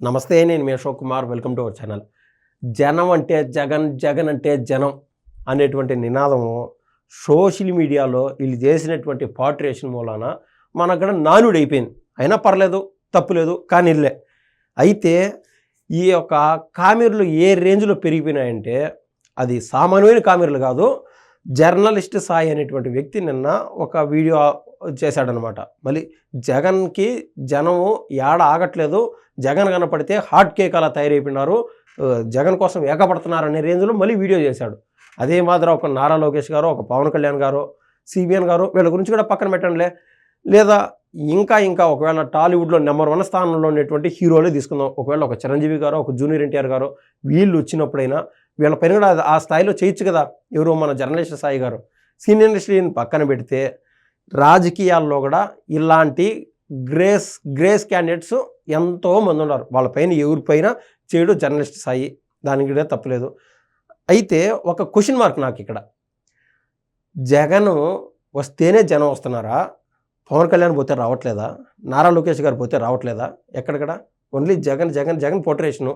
నమస్తే, నేను మీ Ashok Kumar. Welcome to our channel. జనం అంటే జగన్, జగన్ అంటే జనం అనేటువంటి నినాదము సోషల్ మీడియాలో వీళ్ళు చేసినటువంటి పార్ట్రేషన్ మూలాన మనక్కడ నానుడైపోయింది. అయినా పర్లేదు, తప్పులేదు, కానీ ఇల్లే. అయితే ఈ యొక్క కామెర్లు ఏ రేంజ్లో పెరిగిపోయినాయంటే అది సామాన్యమైన కామెర్లు కాదు. జర్నలిస్ట్ సాయి అనేటువంటి వ్యక్తి నిన్న ఒక వీడియో చేశాడనమాట. మళ్ళీ జగన్కి జనము ఏడ ఆగట్లేదు, జగన్ కనపడితే హాట్ కేక్ అలా తయారైపోయినారు, జగన్ కోసం ఏకపడుతున్నారు అనే రేంజ్లో మళ్ళీ వీడియో చేశాడు. అదే మాదిరి ఒక నారా లోకేష్ గారు, ఒక పవన్ కళ్యాణ్ గారు, సిబిఎన్ గారు, వీళ్ళ గురించి కూడా పక్కన పెట్టండిలే. లేదా ఇంకా ఒకవేళ టాలీవుడ్లో నెంబర్ 1 స్థానంలో ఉన్నటువంటి హీరోలే తీసుకుందాం. ఒకవేళ ఒక చిరంజీవి గారు, ఒక జూనియర్ ఎన్టీఆర్ గారు వీళ్ళు వచ్చినప్పుడైనా వీళ్ళ పైన కూడా ఆ స్థాయిలో చేయొచ్చు కదా. ఎవరు మన జర్నలిస్ట్ సాయి గారు. సీనియర్ ఇండస్ట్రీని పక్కన పెడితే రాజకీయాల్లో కూడా ఇలాంటి గ్రేస్ క్యాండిడేట్స్ ఎంతోమంది ఉన్నారు. వాళ్ళపైన ఎవరిపైన చేయడు జర్నలిస్ట్ సాయి, దానికి కూడా తప్పలేదు. అయితే ఒక క్వశ్చన్ మార్క్ నాకు ఇక్కడ. జగన్ వస్తేనే జనం వస్తున్నారా? పవన్ కళ్యాణ్ పోతే రావట్లేదా? నారా లోకేష్ గారు పోతే రావట్లేదా? ఎక్కడెక్కడ ఓన్లీ జగన్ జగన్ జగన్ పోర్ట్రేషను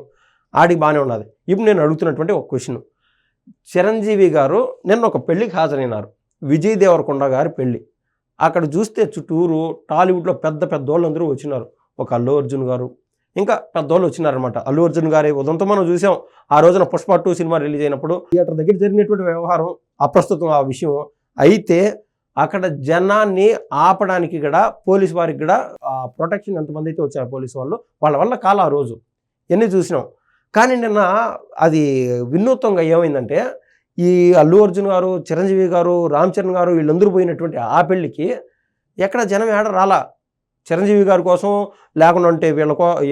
ఆడికి బాగానే ఉన్నది. ఇప్పుడు నేను అడుగుతున్నటువంటి ఒక క్వశ్చన్. చిరంజీవి గారు నిన్న ఒక పెళ్ళికి హాజరైనారు, విజయ్ దేవరకొండ గారి పెళ్ళి. అక్కడ చూస్తే చుట్టూరు టాలీవుడ్లో పెద్ద పెద్దోళ్ళందరూ వచ్చినారు. ఒక అల్లు అర్జున్ గారు, ఇంకా పెద్దోళ్ళు వచ్చినారనమాట. అల్లు అర్జున్ గారి ఉదంతో మనం చూసాం. ఆ రోజున పుష్ప 2 సినిమా రిలీజ్ అయినప్పుడు థియేటర్ దగ్గర జరిగినటువంటి వ్యవహారం అప్రస్తుతం ఆ విషయం. అయితే అక్కడ జనాన్ని ఆపడానికి కూడా పోలీసు వారికి కూడా ప్రొటెక్షన్ ఎంతమంది అయితే వచ్చారు పోలీసు వాళ్ళు, వాళ్ళ వల్ల కాల ఆ రోజు ఎన్ని చూసినాం. కానీ నిన్న అది వినూత్నంగా ఏమైందంటే ఈ అల్లు అర్జున్ గారు, చిరంజీవి గారు, రామ్ చరణ్ గారు వీళ్ళందరూ పోయినటువంటి ఆ పెళ్ళికి ఎక్కడ జనం ఏడ రాలా. చిరంజీవి గారి కోసం లేకుండా అంటే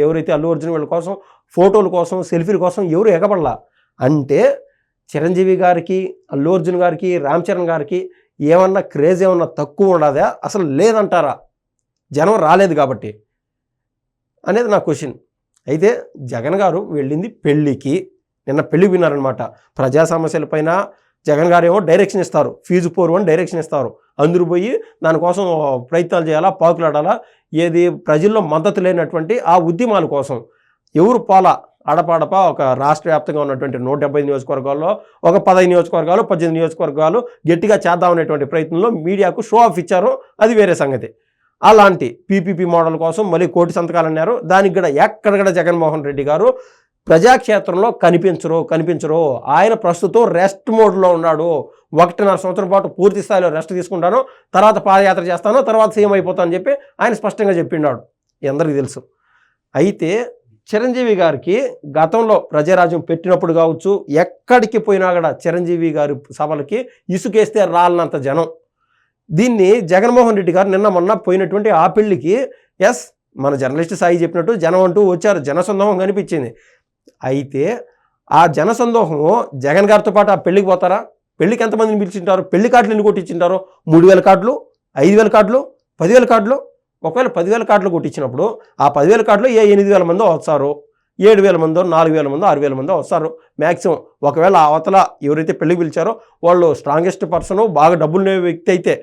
ఎవరైతే అల్లు అర్జున్ వీళ్ళ కోసం ఫోటోల కోసం, సెల్ఫీల కోసం ఎవరు ఎగబడలా. అంటే చిరంజీవి గారికి, అల్లు అర్జున్ గారికి, రామ్ చరణ్ గారికి ఏమన్నా క్రేజ్ ఏమన్నా తక్కువ ఉండదా? అసలు లేదంటారా? జనం రాలేదు కాబట్టి అనేది నా క్వశ్చన్. అయితే జగన్ గారు వెళ్ళింది పెళ్ళికి. నిన్న పెళ్ళి విన్నారనమాట. ప్రజా సమస్యలపైన జగన్ గారు ఏమో డైరెక్షన్ ఇస్తారు, ఫీజు పోరు అని డైరెక్షన్ ఇస్తారు. అందరూ పోయి దానికోసం ప్రయత్నాలు చేయాలా, పాకులాడాలా. ఏది ప్రజల్లో మద్దతు లేనటువంటి ఆ ఉద్యమాల కోసం ఎవరు పోలా. అడపాడప ఒక రాష్ట్ర వ్యాప్తంగా ఉన్నటువంటి 175 నియోజకవర్గాల్లో ఒక 15 నియోజకవర్గాలు, 18 నియోజకవర్గాలు గట్టిగా చేద్దామనేటువంటి ప్రయత్నంలో మీడియాకు షో ఆఫ్ ఇచ్చారు, అది వేరే సంగతి. అలాంటి పీపీపీ మోడల్ కోసం మళ్ళీ 1 కోటి సంతకాలు అన్నారు. దానికి కూడా ఎక్కడ జగన్మోహన్ రెడ్డి గారు ప్రజాక్షేత్రంలో కనిపించరు. ఆయన ప్రస్తుతం రెస్ట్ మోడ్లో ఉన్నాడు. 1.5 సంవత్సరం పాటు పూర్తి స్థాయిలో రెస్ట్ తీసుకుంటాను, తర్వాత పాదయాత్ర చేస్తాను, తర్వాత సీఎం అయిపోతాను అని చెప్పి ఆయన స్పష్టంగా చెప్పినాడు, అందరికీ తెలుసు. అయితే చిరంజీవి గారికి గతంలో ప్రజారాజ్యం పెట్టినప్పుడు కావచ్చు, ఎక్కడికి పోయినా కూడా చిరంజీవి గారి సభలకి ఇసుకేస్తే రాలనంత జనం. దీన్ని జగన్మోహన్ రెడ్డి గారు నిన్న మొన్న పోయినటువంటి ఆ పెళ్ళికి మన జర్నలిస్ట్ సాయి చెప్పినట్టు జనం అంటూ వచ్చారు, జనసందోహం కనిపించింది. అయితే ఆ జనసందోహము జగన్ గారితో పాటు ఆ పెళ్ళికి పోతారా? పెళ్ళికి ఎంతమందిని పిలిచింటారు? పెళ్లి కార్డులు ఎన్ని కొట్టించింటారు? 3,000 కార్డులు, 5,000 కార్డులు, 10,000 కార్డులు. ఒకవేళ 10,000 కార్డులు కొట్టించినప్పుడు ఆ 10,000 కార్డులు 8,000 మందో వస్తారు, 7,000 మందో, 4,000 మందో, 6,000 మందో వస్తారు మ్యాక్సిమం. ఒకవేళ అవతల ఎవరైతే పెళ్ళికి పిలిచారో వాళ్ళు స్ట్రాంగెస్ట్ పర్సన్, బాగా డబ్బులునే వ్యక్తి అయితే.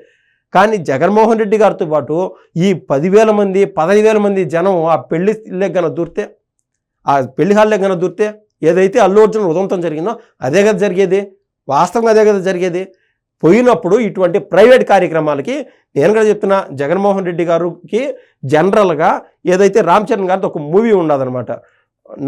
కానీ జగన్మోహన్ రెడ్డి గారితో పాటు ఈ 10,000 మంది, 15,000 మంది జనం ఆ పెళ్లిళ్ళకి గన దూరితే, ఆ పెళ్లి హాల్లోకి గన దూరితే ఏదైతే అల్లు అర్జున్ ఉదంతం జరిగిందో అదే కదా జరిగేది. వాస్తవంగా అదే కదా జరిగేది. పోయినప్పుడు ఇటువంటి ప్రైవేట్ కార్యక్రమాలకి నేను కూడా చెప్తున్నా, జగన్మోహన్ రెడ్డి గారికి జనరల్గా ఏదైతే రామ్ చరణ్ గారితో ఒక మూవీ ఉండదనమాట,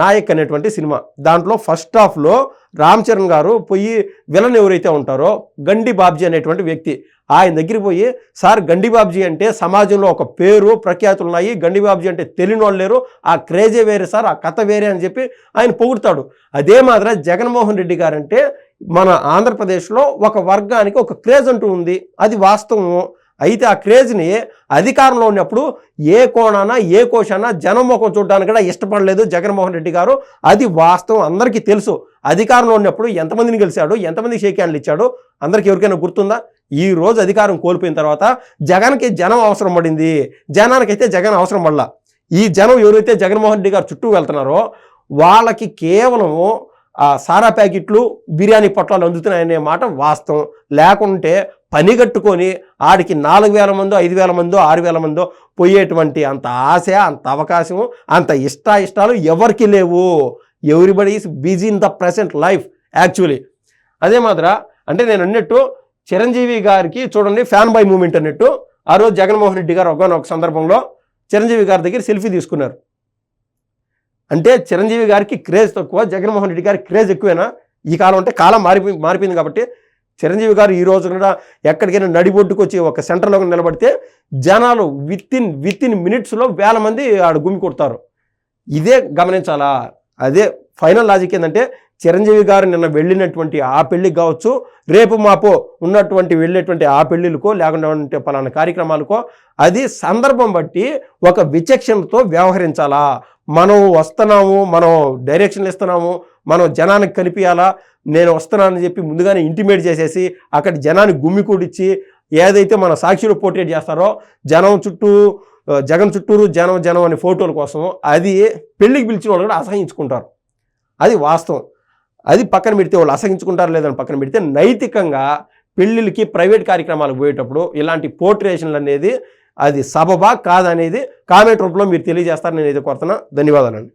నాయక్ అనేటువంటి సినిమా. దాంట్లో ఫస్ట్ హాఫ్లో రామ్ చరణ్ గారు పోయి విలన్ ఎవరైతే ఉంటారో గండి బాబ్జీ అనేటువంటి వ్యక్తి, ఆయన దగ్గరికి పోయి, సార్ గండి బాబ్జీ అంటే సమాజంలో ఒక పేరు ప్రఖ్యాతులు ఉన్నాయి, గండి బాబ్జీ అంటే తెలియని వాళ్ళు లేరు, ఆ క్రేజే వేరే సార్, ఆ కథ వేరే అని చెప్పి ఆయన పొగుడతాడు. అదే మాదిరి జగన్మోహన్ రెడ్డి గారంటే మన ఆంధ్రప్రదేశ్లో ఒక వర్గానికి ఒక క్రేజ్ అంటూ ఉంది, అది వాస్తవము. అయితే ఆ క్రేజ్ని అధికారంలో ఉన్నప్పుడు ఏ కోణాన ఏ కోశాన జనం ముఖం చూడడానికి కూడా ఇష్టపడలేదు జగన్మోహన్ రెడ్డి గారు, అది వాస్తవం, అందరికీ తెలుసు. అధికారంలో ఉన్నప్పుడు ఎంతమందిని గెలిచాడు, ఎంతమందికి షేక్ హ్యాండ్లు ఇచ్చాడు, అందరికీ ఎవరికైనా గుర్తుందా? ఈ రోజు అధికారం కోల్పోయిన తర్వాత జగన్కి జనం అవసరం పడింది, జనానికైతే జగన్ అవసరం పడలా. ఈ జనం ఎవరైతే జగన్మోహన్ రెడ్డి గారు చుట్టూ వెళ్తున్నారో వాళ్ళకి కేవలము సారా ప్యాకెట్లు, బిర్యానీ పొట్లాలు అందుతున్నాయనే మాట వాస్తవం. లేకుంటే పని కట్టుకొని ఆడికి 4,000 మందో 5,000 మందో 6,000 మందో పోయేటువంటి అంత ఆశ, అంత అవకాశము, అంత ఇష్టాలు ఎవరికి లేవు. Everybody is busy in the present life actually. అదే మాత్ర అంటే నేను అన్నట్టు చిరంజీవి గారికి చూడండి ఫ్యాన్ బాయ్ మూమెంట్ అన్నట్టు ఆ రోజు జగన్మోహన్ రెడ్డి గారు ఒక సందర్భంలో చిరంజీవి గారి దగ్గర సెల్ఫీ తీసుకున్నారు. అంటే చిరంజీవి గారికి క్రేజ్ తక్కువ, జగన్మోహన్ రెడ్డి గారికి క్రేజ్ ఎక్కువేనా? ఈ కాలం అంటే కాలం మారిపోయింది కాబట్టి చిరంజీవి గారు ఈ రోజు కూడా ఎక్కడికైనా నడిబొడ్డుకు వచ్చి ఒక సెంటర్లో నిలబడితే జనాలు విత్ ఇన్ మినిట్స్లో 1,000 మంది ఆడ గుమి కొడతారు. ఇదే గమనించాలా. అదే ఫైనల్ లాజిక్ ఏంటంటే చిరంజీవి గారు నిన్న వెళ్ళినటువంటి ఆ పెళ్ళికి కావచ్చు, రేపు మాపో ఉన్నటువంటి వెళ్ళేటువంటి ఆ పెళ్ళిళ్ళకో లేకుండా పలానా కార్యక్రమాలకో అది సందర్భం బట్టి ఒక విచక్షణతో వ్యవహరించాలా. మనం వస్తున్నాము, మనం డైరెక్షన్లు ఇస్తున్నాము, మనం జనానికి కనిపించాలా, నేను వస్తున్నానని చెప్పి ముందుగానే ఇంటిమేట్ చేసేసి అక్కడ జనానికి గుమ్మికూడిచ్చి ఏదైతే మన సాక్షిలో పోర్ట్రేట్ చేస్తారో జనం చుట్టూ జగన్ చుట్టూరు జనం అనే ఫోటోల కోసం అది పెళ్ళికి పిలిచిన వాళ్ళు కూడా అసహించుకుంటారు. అది వాస్తవం. అది పక్కన పెడితే వాళ్ళు అసహించుకుంటారు లేదని పక్కన పెడితే నైతికంగా పెళ్ళిళ్ళకి ప్రైవేట్ కార్యక్రమాలకు పోయేటప్పుడు ఇలాంటి పోర్ట్రేషన్లు అనేది అది సబబా కాదనేది కామెంట్ రూపంలో మీరు తెలియజేస్తారని నేను అయితే కోరుతున్నా. ధన్యవాదాలండి.